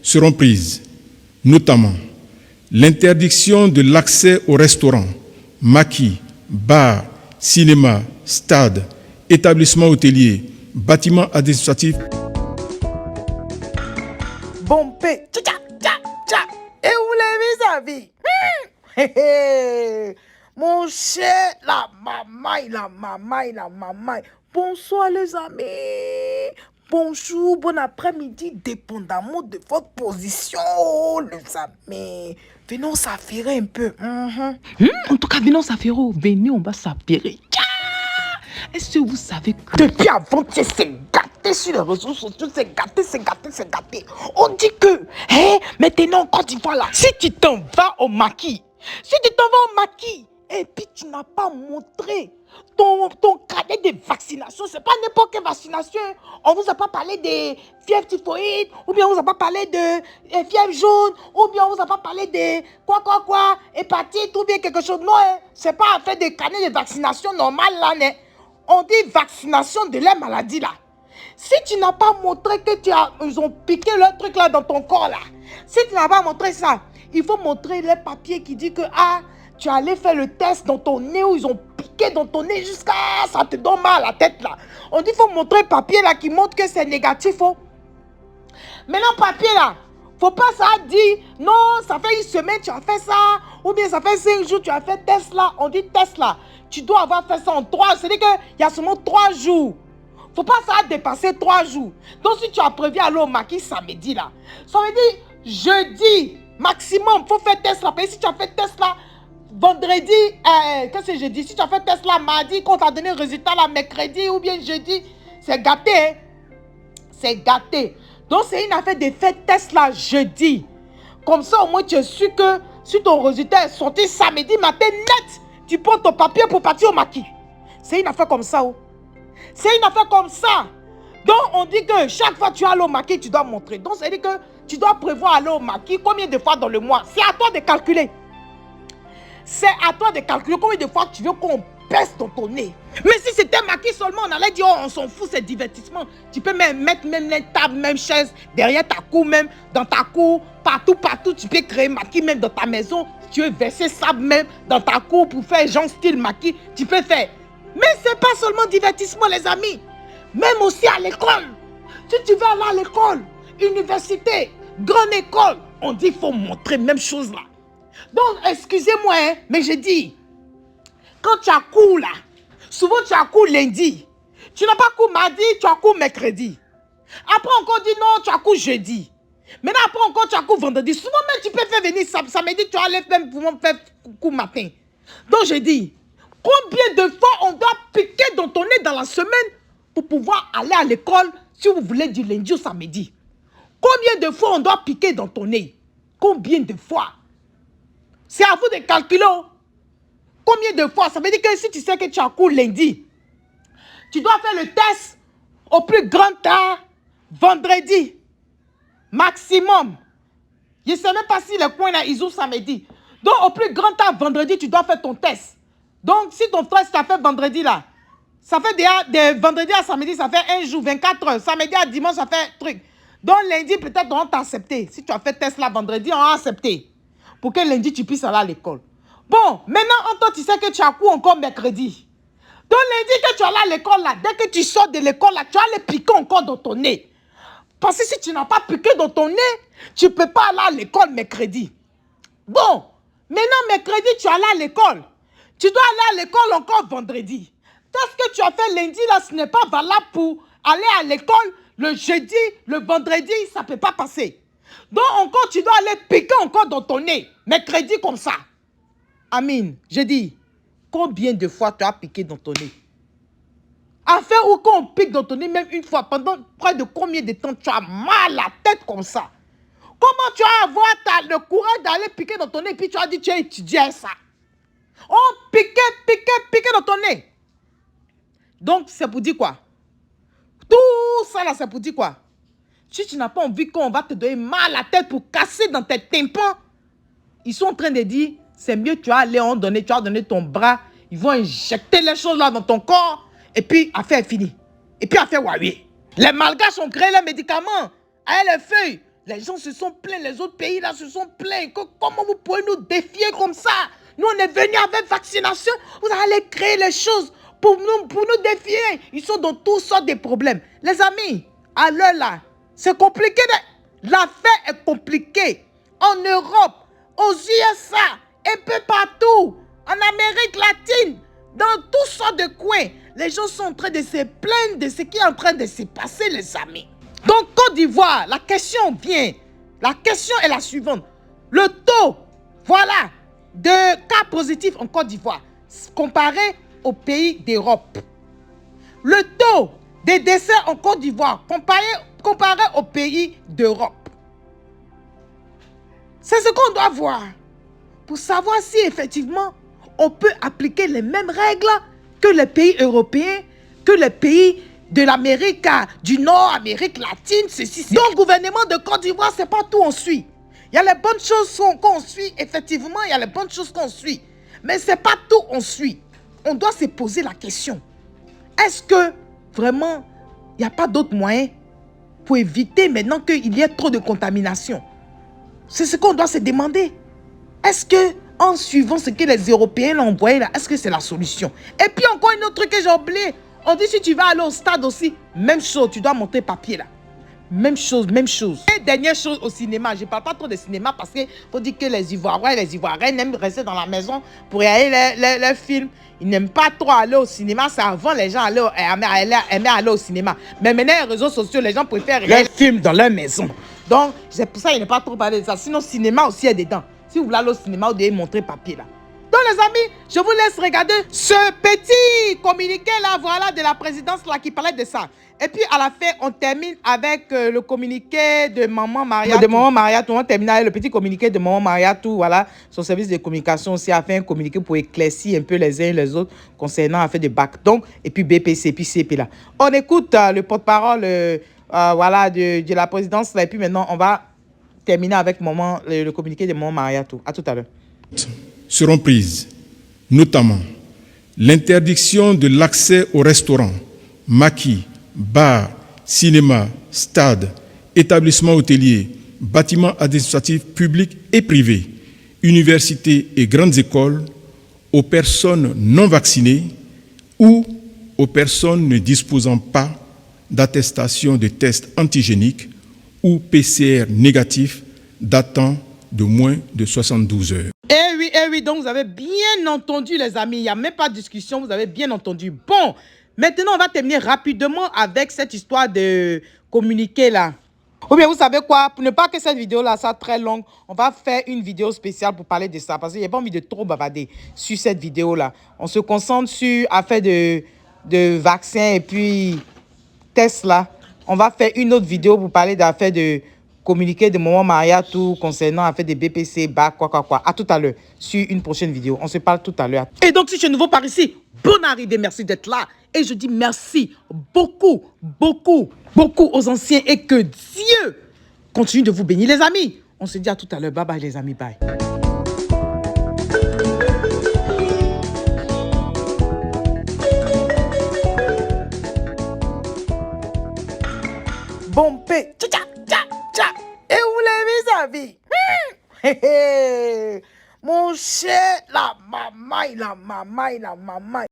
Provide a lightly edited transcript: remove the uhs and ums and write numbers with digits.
seront prises, notamment l'interdiction de l'accès aux restaurants, maquis, bars, cinémas, stades, établissements hôteliers, bâtiments administratifs. Bon paix, tcha tcha tcha. Et où les vis-à-vis? Mon cher, la maman. Bonsoir les amis. Bonjour, bon après-midi, dépendamment de votre position, les amis. Venons s'affairer un peu. En tout cas, venons s'affairer. Venez, on va s'affairer. Est-ce que vous savez que... Depuis avant, tu sais gâté sur les réseaux sociaux, c'est gâté. On dit que, maintenant en Côte d'Ivoire là, si tu t'en vas au maquis, et puis tu n'as pas montré ton cadet de vaccination, c'est pas n'importe quelle vaccination. On vous a pas parlé de fièvre typhoïde, ou bien on vous a pas parlé de fièvre jaune, ou bien on vous a pas parlé de quoi, hépatite, ou bien quelque chose. Non, c'est pas fait de cadet de vaccination normal là, on dit vaccination de la maladie là. Si tu n'as pas montré que ils ont piqué leur truc là dans ton corps là, si tu n'as pas montré ça, il faut montrer les papiers qui disent que tu allais faire le test dans ton nez, où ils ont piqué dans ton nez jusqu'à ça te donne mal à la tête là. On dit qu'il faut montrer le papier là qui montre que c'est négatif. Maintenant papier là, faut pas ça dire non, ça fait une semaine tu as fait ça, ou bien ça fait 5 jours tu as fait test là. On dit test là, tu dois avoir fait ça en 3, c'est-à-dire qu'il y a seulement 3 jours. Faut pas ça dépasser 3 jours. Donc si tu as prévu aller au maquis samedi là, ça veut dire jeudi maximum, faut faire test là. Et si tu as fait test là vendredi, qu'est-ce que je dis? Si tu as fait test là mardi, qu'on t'a donné le résultat là mercredi ou bien jeudi, c'est gâté. C'est gâté. Donc c'est une affaire de faire test là jeudi. Comme ça au moins tu es sûr que si ton résultat est sorti samedi matin net, tu prends ton papier pour partir au maquis. C'est une affaire comme ça. C'est une affaire comme ça. Donc on dit que chaque fois que tu as au maquis, tu dois montrer. Donc c'est-à-dire que tu dois prévoir aller au maquis combien de fois dans le mois. C'est à toi de calculer. C'est à toi de calculer combien de fois tu veux qu'on pèse dans ton nez. Mais si c'était maquis seulement, on allait dire, on s'en fout, c'est divertissement. Tu peux même mettre même les tables, même chaises, derrière ta cour, même dans ta cour, partout, tu peux créer maquis, même dans ta maison. Si tu veux verser sable même dans ta cour pour faire genre style maquis, tu peux faire. Mais c'est pas seulement divertissement, les amis. Même aussi à l'école. Si tu veux aller à l'école, université, grande école, on dit qu'il faut montrer même chose là. Donc, excusez-moi, mais je dis, quand tu as cours là, souvent tu as cours lundi. Tu n'as pas cours mardi, tu as cours mercredi. Après encore dit non, tu as cours jeudi. Maintenant après encore tu as cours vendredi. Souvent même tu peux faire venir samedi, tu as même pour faire cours matin. Donc je dis, combien de fois on doit piquer dans ton nez dans la semaine pour pouvoir aller à l'école si vous voulez du lundi au samedi? Combien de fois on doit piquer dans ton nez? Combien de fois? C'est à vous de calculer. Combien de fois? Ça veut dire que si tu sais que tu as cours lundi, tu dois faire le test au plus grand tard vendredi. Maximum. Je ne sais même pas si les coins là, ils ouvrent samedi. Donc au plus grand tard vendredi, tu dois faire ton test. Donc si ton test t'a fait vendredi là, ça fait déjà de vendredi à samedi, ça fait 1 jour, 24 heures. Samedi à dimanche, ça fait truc. Donc lundi, peut-être on t'a accepté. Si tu as fait test là vendredi, on a accepté. Pour que lundi, tu puisses aller à l'école. Bon, maintenant, toi, tu sais que tu as cours encore mercredi. Donc, lundi que tu es allé à l'école, là, dès que tu sors de l'école, là, tu as les piquer encore dans ton nez. Parce que si tu n'as pas piqué dans ton nez, tu ne peux pas aller à l'école mercredi. Bon, maintenant, mercredi, tu es allé à l'école. Tu dois aller à l'école encore vendredi. Ce que tu as fait lundi, là, ce n'est pas valable pour aller à l'école le jeudi, le vendredi, ça ne peut pas passer. Donc encore, tu dois aller piquer encore dans ton nez. Mercredi comme ça. Amine, je dis, combien de fois tu as piqué dans ton nez? Afin ou quand on pique dans ton nez, même une fois, pendant près de combien de temps tu as mal à la tête comme ça? Comment tu vas avoir le courage d'aller piquer dans ton nez et puis tu as dit tu as étudié ça? On piquer dans ton nez. Donc c'est pour dire quoi? Tout ça là, c'est pour dire quoi? Si tu n'as pas envie qu'on va te donner mal à la tête pour casser dans tes tympans, ils sont en train de dire, c'est mieux tu vas aller en donner, tu vas donner ton bras, ils vont injecter les choses là dans ton corps, et puis affaire est finie. Et puis affaire Huawei. Les Malgaches ont créé les médicaments, avec les feuilles. Les gens se sont plaints, les autres pays là se sont plaints. Comment vous pouvez nous défier comme ça? Nous, on est venus avec vaccination. Vous allez créer les choses pour nous défier. Ils sont dans toutes sortes de problèmes. Les amis, à l'heure là, c'est compliqué. L'affaire est compliquée. En Europe, aux USA, un peu partout, en Amérique latine, dans toutes sortes de coins, les gens sont en train de se plaindre de ce qui est en train de se passer, les amis. Donc, Côte d'Ivoire, la question vient. La question est la suivante. Le taux, voilà, de cas positifs en Côte d'Ivoire, comparé aux pays d'Europe. Le taux de décès en Côte d'Ivoire, comparé aux pays d'Europe. C'est ce qu'on doit voir pour savoir si effectivement on peut appliquer les mêmes règles que les pays européens, que les pays de l'Amérique du Nord, Amérique latine, ceci. Donc, le gouvernement de Côte d'Ivoire, c'est pas tout on suit. Il y a les bonnes choses qu'on suit, effectivement, il y a les bonnes choses qu'on suit. Mais c'est pas tout on suit. On doit se poser la question. Est-ce que vraiment, il n'y a pas d'autres moyens pour éviter maintenant qu'il y ait trop de contamination? C'est ce qu'on doit se demander. Est-ce que, en suivant ce que les Européens ont envoyé là, est-ce que c'est la solution? Et puis encore un autre truc que j'ai oublié. On dit si tu vas aller au stade aussi, même chose, tu dois montrer papier là. Même chose, même chose. Et dernière chose au cinéma, je ne parle pas trop de cinéma parce qu'il faut dire que les Ivoiriens et les Ivoiriennes aiment rester dans la maison pour regarder les films. Ils n'aiment pas trop aller au cinéma. C'est avant les gens aimaient aller au cinéma. Mais maintenant, les réseaux sociaux, les gens préfèrent regarder les films dans leur maison. Donc, c'est pour ça qu'il n'est pas trop parlé de ça. Sinon, cinéma aussi est dedans. Si vous voulez aller au cinéma, vous devez montrer papier là. Donc les amis, je vous laisse regarder ce petit communiqué là, voilà, de la présidence là qui parlait de ça. Et puis à la fin, on termine avec le communiqué de Maman Mariatou. De Maman Mariatou, on termine avec le petit communiqué de Maman Mariatou, voilà. Son service de communication aussi a fait un communiqué pour éclaircir un peu les uns et les autres concernant l'affaire de bac. Donc, et puis BPC, puis CP là. On écoute le porte-parole voilà, de la présidence là. Et puis maintenant, on va terminer avec le communiqué de Maman Mariatou. À tout à l'heure. Seront prises, notamment l'interdiction de l'accès aux restaurants, maquis, bars, cinémas, stades, établissements hôteliers, bâtiments administratifs publics et privés, universités et grandes écoles aux personnes non vaccinées ou aux personnes ne disposant pas d'attestation de test antigénique ou PCR négatif datant de moins de 72 heures. Eh oui, donc vous avez bien entendu les amis, il n'y a même pas de discussion, vous avez bien entendu. Bon, maintenant on va terminer rapidement avec cette histoire de communiqué là. Ou bien vous savez quoi, pour ne pas que cette vidéo là soit très longue, on va faire une vidéo spéciale pour parler de ça. Parce qu'il n'y a pas envie de trop bavarder sur cette vidéo là. On se concentre sur affaire de vaccins et puis tests là. On va faire une autre vidéo pour parler d'affaire de communiqué de Maman Mariatou concernant affaire des BPC, BAC, quoi. À tout à l'heure, sur une prochaine vidéo. On se parle tout à l'heure. Et donc, si tu es nouveau par ici, bonne arrivée, merci d'être là. Et je dis merci beaucoup aux anciens et que Dieu continue de vous bénir, les amis. On se dit à tout à l'heure. Bye bye, les amis. Bye. Bon paix. Et où les vis-à-vis? Mon cher, la maman.